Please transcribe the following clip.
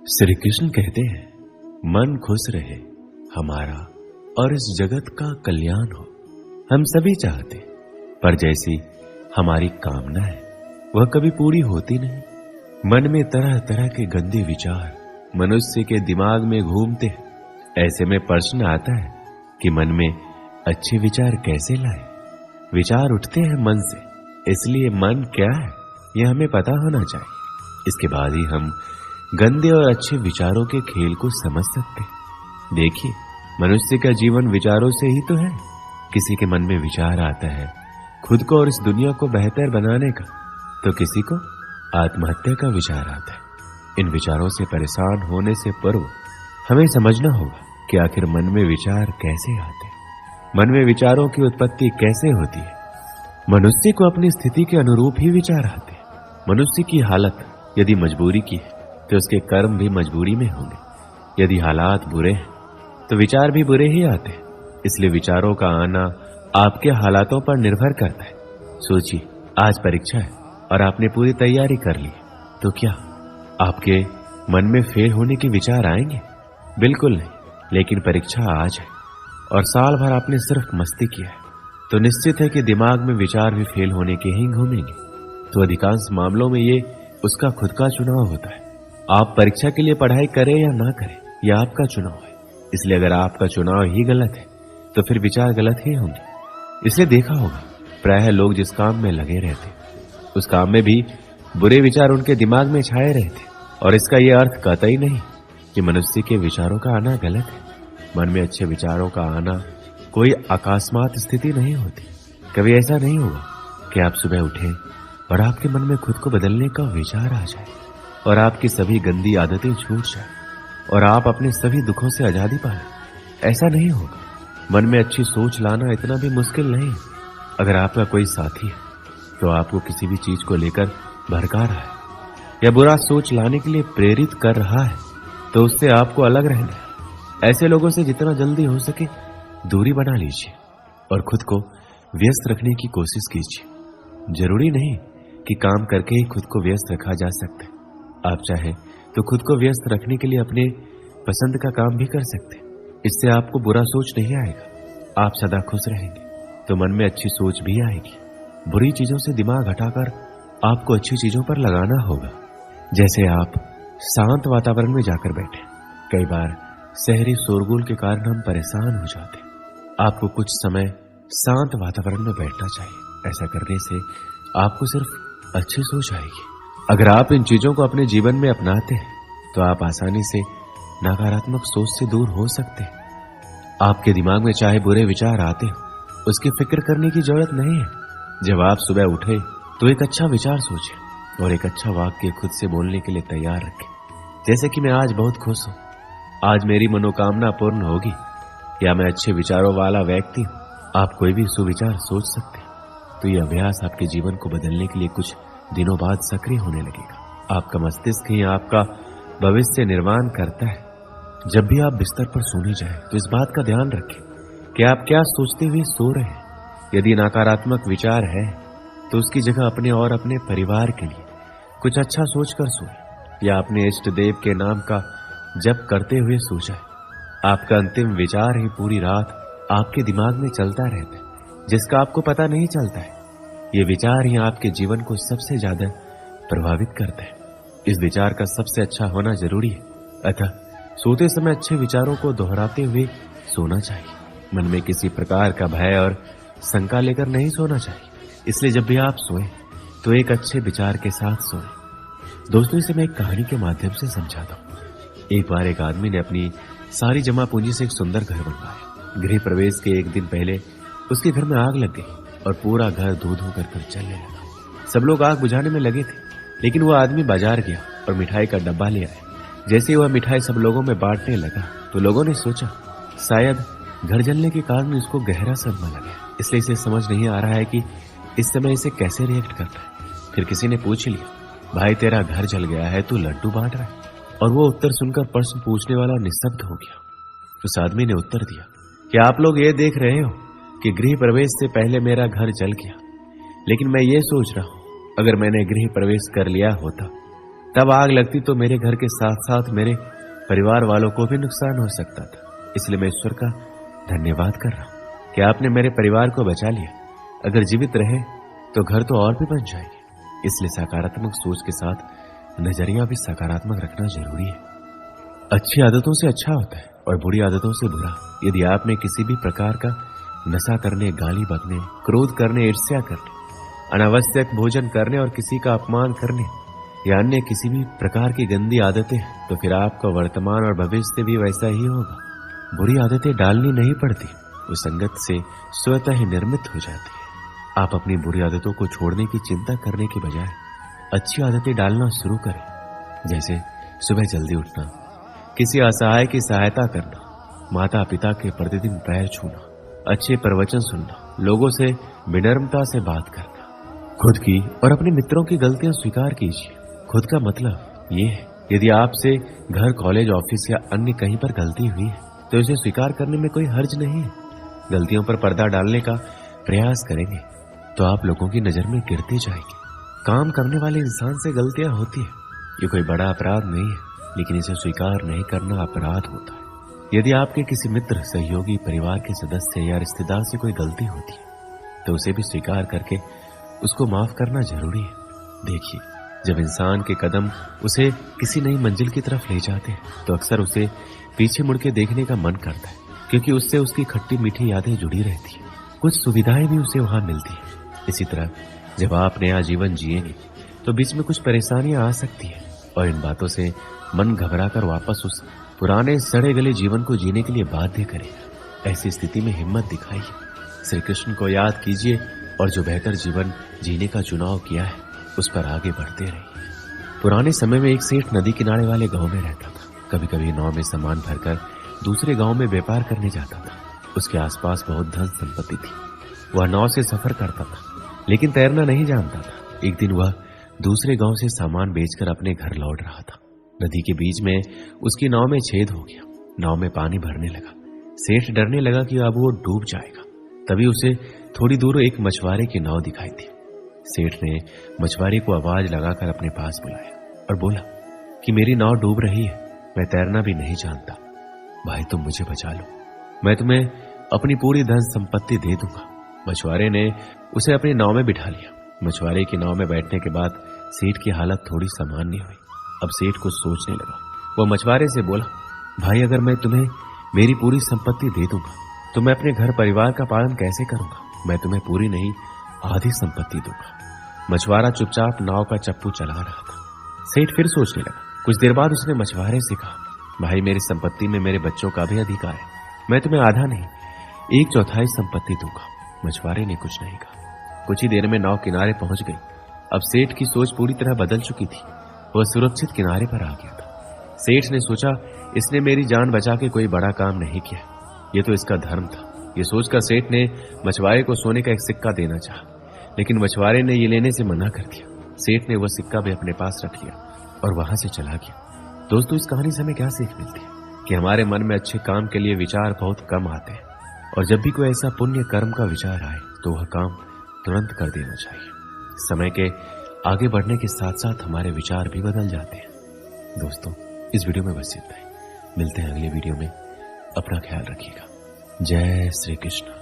श्री कृष्ण कहते हैं, मन खुश रहे हमारा और इस जगत का कल्याण हो। हम सभी चाहते, पर जैसी हमारी कामना है वह कभी पूरी होती नहीं। मन में तरह तरह के गंदे विचार मनुष्य के दिमाग में घूमते हैं। ऐसे में प्रश्न आता है कि मन में अच्छे विचार कैसे लाए। विचार उठते हैं मन से, इसलिए मन क्या है यह हमें पता होना चाहिए। इसके बाद ही हम गंदे और अच्छे विचारों के खेल को समझ सकते हैं। देखिए, मनुष्य का जीवन विचारों से ही तो है। किसी के मन में विचार आता है खुद को और इस दुनिया को बेहतर बनाने का, तो किसी को आत्महत्या का विचार आता है। इन विचारों से परेशान होने से पूर्व हमें समझना होगा कि आखिर मन में विचार कैसे आते हैं, मन में विचारों की उत्पत्ति कैसे होती है। मनुष्य को अपनी स्थिति के अनुरूप ही विचार आते हैं। मनुष्य की हालत यदि मजबूरी की है तो उसके कर्म भी मजबूरी में होंगे। यदि हालात बुरे हैं तो विचार भी बुरे ही आते हैं। इसलिए विचारों का आना आपके हालातों पर निर्भर करता है। सोचिए, आज परीक्षा है और आपने पूरी तैयारी कर ली, तो क्या आपके मन में फेल होने के विचार आएंगे? बिल्कुल नहीं। लेकिन परीक्षा आज है और साल भर आपने सिर्फ मस्ती किया है, तो निश्चित है कि दिमाग में विचार भी फेल होने के ही घूमेंगे। तो अधिकांश मामलों में ये उसका खुद का चुनाव होता है। आप परीक्षा के लिए पढ़ाई करें या ना करें, यह आपका चुनाव है। इसलिए अगर आपका चुनाव ही गलत है तो फिर विचार गलत ही होंगे। इसलिए देखा होगा, प्रायः लोग जिस काम में लगे रहते उस काम में भी बुरे विचार उनके दिमाग में छाए रहते। और इसका यह अर्थ कतई नहीं कि मनुष्य के विचारों का आना गलत है। मन में अच्छे विचारों का आना कोई अकस्मात स्थिति नहीं होती। कभी ऐसा नहीं होगा कि आप सुबह उठे और आपके मन में खुद को बदलने का विचार आ जाए और आपकी सभी गंदी आदतें छूट जाए और आप अपने सभी दुखों से आजादी पाए। ऐसा नहीं होगा। मन में अच्छी सोच लाना इतना भी मुश्किल नहीं। अगर आपका कोई साथी है तो आपको किसी भी चीज को लेकर भड़का रहा है या बुरा सोच लाने के लिए प्रेरित कर रहा है, तो उससे आपको अलग रहना है। ऐसे लोगों से जितना जल्दी हो सके दूरी बना लीजिए और खुद को व्यस्त रखने की कोशिश कीजिए। जरूरी नहीं कि काम करके ही खुद को व्यस्त रखा जा सकता है। आप चाहे तो खुद को व्यस्त रखने के लिए अपने पसंद का काम भी कर सकते हैं। इससे आपको बुरा सोच नहीं आएगा। आप सदा खुश रहेंगे तो मन में अच्छी सोच भी आएगी। बुरी चीजों से दिमाग हटाकर आपको अच्छी चीजों पर लगाना होगा। जैसे आप शांत वातावरण में जाकर बैठे। कई बार शहरी शोरगुल के कारण हम परेशान हो जाते हैं। आपको कुछ समय शांत वातावरण में बैठना चाहिए। ऐसा करने से आपको सिर्फ अच्छी सोच आएगी। अगर आप इन चीजों को अपने जीवन में अपनाते हैं तो आप आसानी से नकारात्मक सोच से दूर हो सकते हैं। आपके दिमाग में चाहे बुरे विचार आते हो, उसकी फिक्र करने की जरूरत नहीं है। जब आप सुबह उठे तो एक अच्छा विचार सोचें और एक अच्छा वाक्य खुद से बोलने के लिए तैयार रखें। जैसे कि मैं आज बहुत खुश हूं, आज मेरी मनोकामना पूर्ण होगी, या मैं अच्छे विचारों वाला व्यक्ति हूं। आप कोई भी सुविचार सोच सकते हैं। तो यह अभ्यास आपके जीवन को बदलने के लिए कुछ दिनों बाद सक्रिय होने लगेगा। आपका मस्तिष्क ही आपका भविष्य निर्माण करता है। जब भी आप बिस्तर पर सोने जाएं तो इस बात का ध्यान रखें कि आप क्या सोचते हुए सो रहे हैं। यदि नकारात्मक विचार है तो उसकी जगह अपने और अपने परिवार के लिए कुछ अच्छा सोचकर सोएं या अपने इष्ट देव के नाम का जप करते हुए सो जाएं। आपका अंतिम विचार ही पूरी रात आपके दिमाग में चलता रहता है, जिसका आपको पता नहीं चलता है। ये विचार ही आपके जीवन को सबसे ज्यादा प्रभावित करता है। इस विचार का सबसे अच्छा होना जरूरी है। अतः सोते समय अच्छे विचारों को दोहराते हुए सोना चाहिए। मन में किसी प्रकार का भय और शंका लेकर नहीं सोना चाहिए। इसलिए जब भी आप सोएं तो एक अच्छे विचार के साथ सोएं। दोस्तों, इसे मैं एक कहानी के माध्यम से समझाता हूँ। एक बार एक आदमी ने अपनी सारी जमा पूंजी से एक सुंदर घर बनवाया। गृह प्रवेश के एक दिन पहले उसके घर में आग लग गई और पूरा घर धू धू कर जलने लगा। सब लोग आग बुझाने में लगे थे, लेकिन वह आदमी बाजार गया और मिठाई का डब्बा ले आया। जैसे ही वह मिठाई सब लोगों में बांटने लगा तो लोगों ने सोचा शायद घर जलने के कारण इसको गहरा सदमा लगा, इसलिए इसे समझ नहीं आ रहा है कि इस समय इसे कैसे रिएक्ट करना है। फिर किसी ने पूछ लिया, भाई तेरा घर जल गया है, तू लड्डू बांट रहा है? और वो उत्तर सुनकर प्रश्न पूछने वाला निस्तब्ध हो गया। उस आदमी ने उत्तर दिया कि आप लोग ये देख रहे हो कि गृह प्रवेश से पहले मेरा घर जल गया, लेकिन मैं ये सोच रहा हूं अगर मैंने गृह प्रवेश कर लिया होता तब आग लगती तो मेरे घर के साथ साथ मेरे परिवार वालों को भी नुकसान हो सकता था। इसलिए मैं ईश्वर का धन्यवाद कर रहा हूं कि आपने मेरे परिवार को बचा लिया। अगर जीवित रहे तो घर तो और भी बन जाएंगे। इसलिए सकारात्मक सोच के साथ नजरिया भी सकारात्मक रखना जरूरी है। अच्छी आदतों से अच्छा होता है और बुरी आदतों से बुरा। यदि आपने किसी भी प्रकार का नशा करने, गाली बकने, क्रोध करने, ईर्ष्या करने, अनावश्यक भोजन करने और किसी का अपमान करने या अन्य किसी भी प्रकार की गंदी आदतें, तो फिर आपका वर्तमान और भविष्य भी वैसा ही होगा। बुरी आदतें डालनी नहीं पड़ती, वो संगत से स्वतः ही निर्मित हो जाती है। आप अपनी बुरी आदतों को छोड़ने की चिंता करने के बजाय अच्छी आदतें डालना शुरू करें। जैसे सुबह जल्दी उठना, किसी असहाय की सहायता करना, माता पिता के प्रतिदिन पैर छूना, अच्छे प्रवचन सुनना, लोगों से विनम्रता से बात करना। खुद की और अपने मित्रों की गलतियां स्वीकार कीजिए। खुद का मतलब ये है, यदि आपसे घर, कॉलेज, ऑफिस या अन्य कहीं पर गलती हुई है तो इसे स्वीकार करने में कोई हर्ज नहीं है। गलतियों पर पर्दा डालने का प्रयास करेंगे तो आप लोगों की नजर में गिरते जाएंगे। काम करने वाले इंसान से गलतियां होती है, ये कोई बड़ा अपराध नहीं है, लेकिन इसे स्वीकार नहीं करना अपराध होता है। यदि आपके किसी मित्र, सहयोगी, परिवार के सदस्य या रिश्तेदार से कोई गलती होती है तो उसे भी स्वीकार करके उसको माफ करना जरूरी है। देखिए, जब इंसान के कदम उसे किसी नई मंजिल की तरफ ले जाते हैं तो अक्सर उसे पीछे मुड़ के देखने का मन करता है, क्योंकि उससे उसकी खट्टी मीठी यादें जुड़ी रहती है। कुछ सुविधाएं भी उसे वहां मिलती है। इसी तरह जब आप नया जीवन जिएंगे तो बीच में कुछ परेशानियां आ सकती है और इन बातों से मन घबराकर वापस उस पुराने सड़े गले जीवन को जीने के लिए बाध्य करेगा। ऐसी स्थिति में हिम्मत दिखाइए, श्री कृष्ण को याद कीजिए और जो बेहतर जीवन जीने का चुनाव किया है उस पर आगे बढ़ते रहिए। पुराने समय में एक सेठ नदी किनारे वाले गांव में रहता था। कभी कभी नाव में सामान भरकर दूसरे गांव में व्यापार करने जाता था। उसके आसपास बहुत धन संपत्ति थी। वह नाव से सफर करता था, लेकिन तैरना नहीं जानता था। एक दिन वह दूसरे गांव से सामान बेचकर अपने घर लौट रहा था। नदी के बीच में उसकी नाव में छेद हो गया। नाव में पानी भरने लगा। सेठ डरने लगा कि अब वो डूब जाएगा। तभी उसे थोड़ी दूर एक मछुआरे की नाव दिखाई दी। सेठ ने मछुआरे को आवाज लगाकर अपने पास बुलाया और बोला कि मेरी नाव डूब रही है, मैं तैरना भी नहीं जानता, भाई तुम मुझे बचा लो, मैं तुम्हें अपनी पूरी धन संपत्ति दे दूंगा। मछुआरे ने उसे अपनी नाव में बिठा लिया। मछुआरे की नाव में बैठने के बाद सेठ की हालत थोड़ी सामान्य हुई। अब सेठ कुछ सोचने लगा। वह मछुआरे से बोला, भाई अगर मैं तुम्हें मेरी पूरी संपत्ति दे दूंगा तो मैं अपने घर परिवार का पालन कैसे करूंगा? मैं तुम्हें पूरी नहीं आधी संपत्ति दूंगा। मछुआरा चुपचाप नाव का चप्पू चला रहा था। सेठ फिर सोचने लगा। कुछ देर बाद उसने मछुआरे से कहा, भाई मेरी संपत्ति में मेरे बच्चों का भी अधिकार है, मैं तुम्हें आधा नहीं 1/4 संपत्ति दूंगा। मछुआरे ने कुछ नहीं कहा। कुछ ही देर में नाव किनारे पहुंच गई। अब सेठ की सोच पूरी तरह बदल चुकी थी। वह सुरक्षित किनारे पर आ गया था। सेठ ने सोचा, इसने मेरी जान बचा के कोई बड़ा काम नहीं किया, ये तो इसका धर्म था। ये सोचकर सेठ ने मछुआरे को सोने का एक सिक्का देना चाहा, लेकिन मछुआरे ने ये लेने से मना कर दिया। सेठ ने वह सिक्का भी अपने पास रख लिया और वहां से चला गया। दोस्तों, इस कहानी से हमें क्या सीख मिलती है कि हमारे मन में अच्छे काम के लिए विचार बहुत कम आते हैं, और जब भी कोई ऐसा पुण्य कर्म का विचार आए तो वह काम तुरंत कर देना चाहिए। समय के आगे बढ़ने के साथ साथ हमारे विचार भी बदल जाते हैं। दोस्तों, इस वीडियो में बस इतना ही। मिलते हैं अगले वीडियो में। अपना ख्याल रखिएगा। जय श्री कृष्ण।